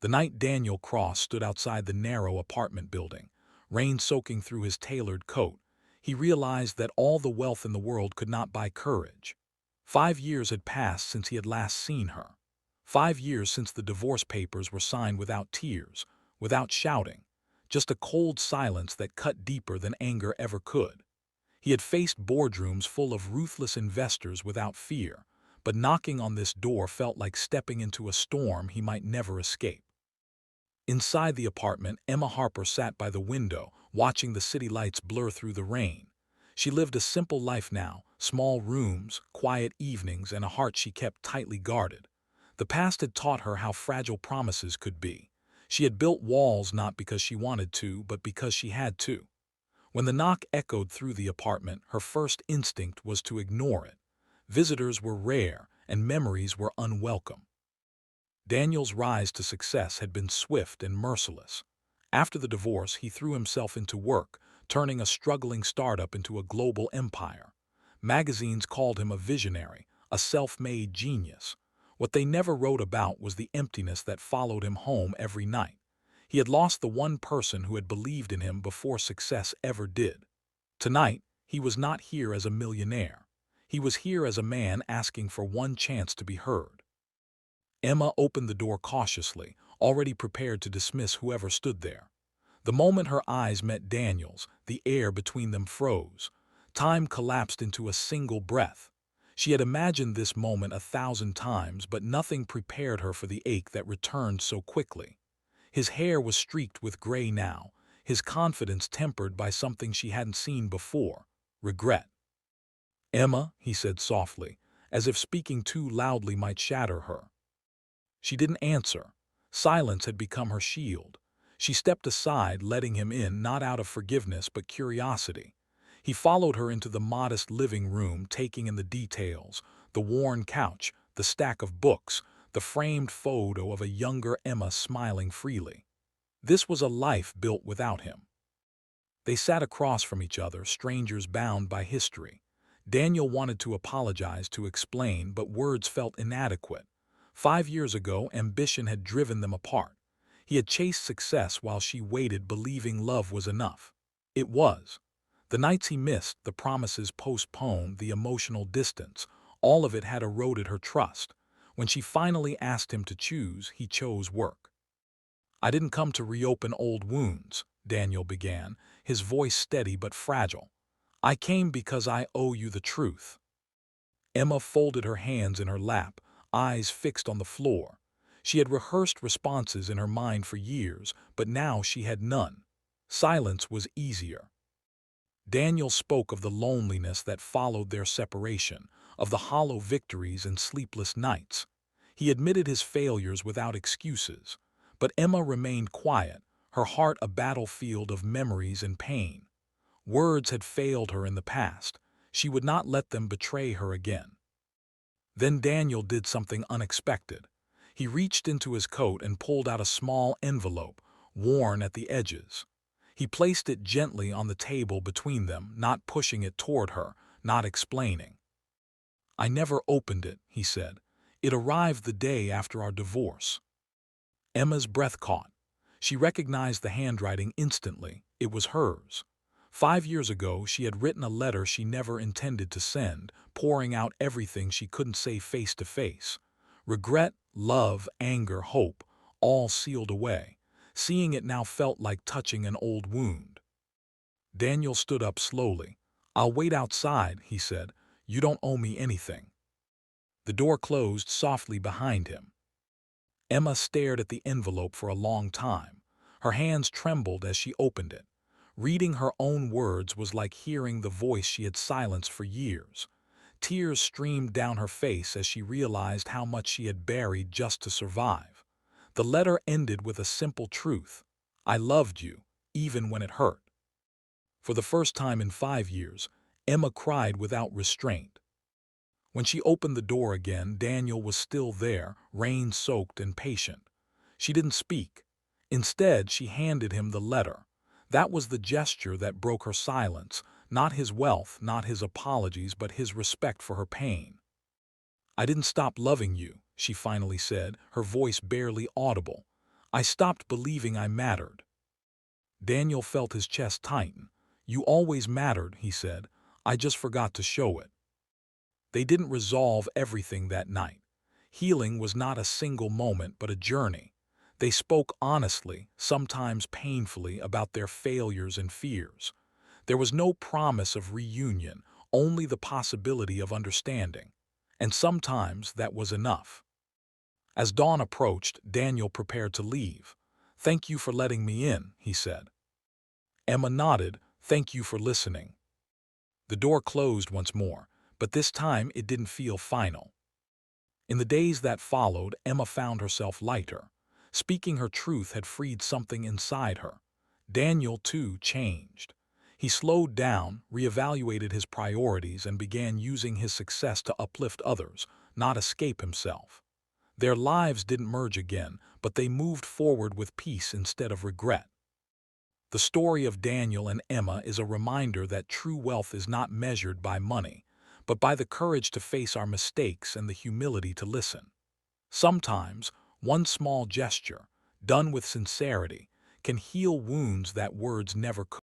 The night Daniel Cross stood outside the narrow apartment building, rain soaking through his tailored coat, he realized that all the wealth in the world could not buy courage. 5 years had passed since he had last seen her. 5 years since the divorce papers were signed without tears, without shouting, just a cold silence that cut deeper than anger ever could. He had faced boardrooms full of ruthless investors without fear, but knocking on this door felt like stepping into a storm he might never escape. Inside the apartment, Emma Harper sat by the window, watching the city lights blur through the rain. She lived a simple life now, small rooms, quiet evenings, and a heart she kept tightly guarded. The past had taught her how fragile promises could be. She had built walls not because she wanted to, but because she had to. When the knock echoed through the apartment, her first instinct was to ignore it. Visitors were rare, and memories were unwelcome. Daniel's rise to success had been swift and merciless. After the divorce, he threw himself into work, turning a struggling startup into a global empire. Magazines called him a visionary, a self-made genius. What they never wrote about was the emptiness that followed him home every night. He had lost the one person who had believed in him before success ever did. Tonight, he was not here as a millionaire. He was here as a man asking for one chance to be heard. Emma opened the door cautiously, already prepared to dismiss whoever stood there. The moment her eyes met Daniel's, the air between them froze. Time collapsed into a single breath. She had imagined this moment 1,000 times, but nothing prepared her for the ache that returned so quickly. His hair was streaked with gray now, his confidence tempered by something she hadn't seen before: regret. "Emma," he said softly, as if speaking too loudly might shatter her. She didn't answer. Silence had become her shield. She stepped aside, letting him in, not out of forgiveness but curiosity. He followed her into the modest living room, taking in the details: the worn couch, the stack of books, the framed photo of a younger Emma smiling freely. This was a life built without him. They sat across from each other, strangers bound by history. Daniel wanted to apologize, to explain, but words felt inadequate. 5 years ago, ambition had driven them apart. He had chased success while she waited, believing love was enough. It was. The nights he missed, the promises postponed, the emotional distance, all of it had eroded her trust. When she finally asked him to choose, he chose work. "I didn't come to reopen old wounds," Daniel began, his voice steady but fragile. "I came because I owe you the truth." Emma folded her hands in her lap, eyes fixed on the floor. She had rehearsed responses in her mind for years, but now she had none. Silence was easier. Daniel spoke of the loneliness that followed their separation, of the hollow victories and sleepless nights. He admitted his failures without excuses. But Emma remained quiet, her heart a battlefield of memories and pain. Words had failed her in the past. She would not let them betray her again. Then Daniel did something unexpected. He reached into his coat and pulled out a small envelope, worn at the edges. He placed it gently on the table between them, not pushing it toward her, not explaining. "I never opened it," he said. "It arrived the day after our divorce." Emma's breath caught. She recognized the handwriting instantly. It was hers. 5 years ago, she had written a letter she never intended to send, pouring out everything she couldn't say face to face. Regret, love, anger, hope, all sealed away. Seeing it now felt like touching an old wound. Daniel stood up slowly. "I'll wait outside," he said. "You don't owe me anything." The door closed softly behind him. Emma stared at the envelope for a long time. Her hands trembled as she opened it. Reading her own words was like hearing the voice she had silenced for years. Tears streamed down her face as she realized how much she had buried just to survive. The letter ended with a simple truth: "I loved you, even when it hurt." For the first time in 5 years, Emma cried without restraint. When she opened the door again, Daniel was still there, rain-soaked and patient. She didn't speak. Instead, she handed him the letter. That was the gesture that broke her silence, not his wealth, not his apologies, but his respect for her pain. "I didn't stop loving you," she finally said, her voice barely audible. I stopped believing I mattered. Daniel felt his chest tighten. You always mattered, he said. I just forgot to show it. They didn't resolve everything that night. Healing was not a single moment, but a journey. They spoke honestly, sometimes painfully, about their failures and fears. There was no promise of reunion, only the possibility of understanding. And sometimes that was enough. As dawn approached, Daniel prepared to leave. Thank you for letting me in, he said. Emma nodded. Thank you for listening. The door closed once more, but this time it didn't feel final. In the days that followed, Emma found herself lighter. Speaking her truth had freed something inside her. Daniel, too, changed. He slowed down, reevaluated his priorities, and began using his success to uplift others, not escape himself. Their lives didn't merge again, but they moved forward with peace instead of regret. The story of Daniel and Emma is a reminder that true wealth is not measured by money, but by the courage to face our mistakes and the humility to listen. Sometimes, one small gesture, done with sincerity, can heal wounds that words never could.